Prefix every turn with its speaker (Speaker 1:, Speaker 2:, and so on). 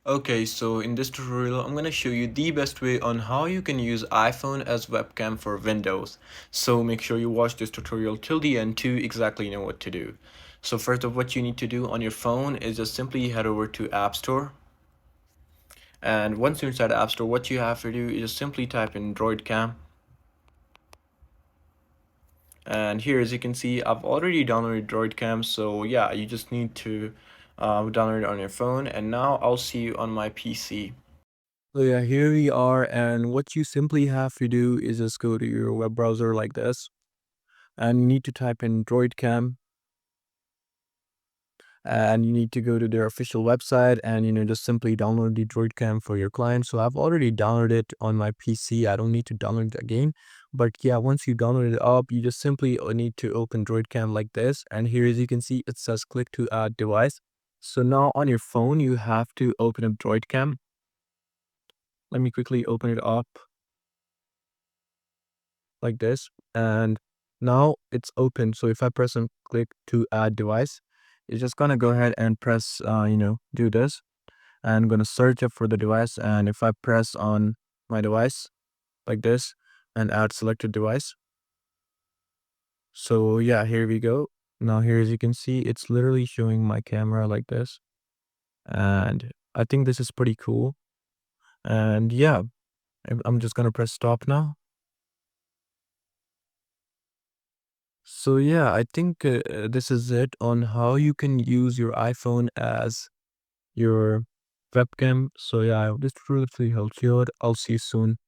Speaker 1: Okay, so in this tutorial, I'm gonna show you the best way on how you can use iPhone as webcam for Windows. So make sure you watch this tutorial till the end to exactly know what to do. So first of what you need to do on your phone is just simply head over to App Store. And once you're inside App Store, what you have to do is just simply type in DroidCam. And here, as you can see, I've already downloaded DroidCam. So yeah, you just need to download it on your phone. And now I'll see you on my PC. So yeah, here we are, and what you simply have to do is just go to your web browser like this, and you need to type in DroidCam, and you need to go to their official website, and just simply download the DroidCam for your client. So I've already downloaded it on my PC. I don't need to download it again. But yeah, once you download it up, you just simply need to open DroidCam like this, and here, as you can see, it says click to add device. So now on your phone, you have to open up DroidCam. Let me quickly open it up like this, and now it's open. So if I press and click to add device, it's just gonna go ahead and press do this, and I'm gonna search up for the device. And if I press on my device like this and add selected device, so yeah, here we go. Now here, as you can see, it's literally showing my camera like this, and I think this is pretty cool. And yeah, I'm just gonna press stop now. So yeah, I think this is it on how you can use your iPhone as your webcam. So yeah, I hope this truly helps you out. I'll see you soon.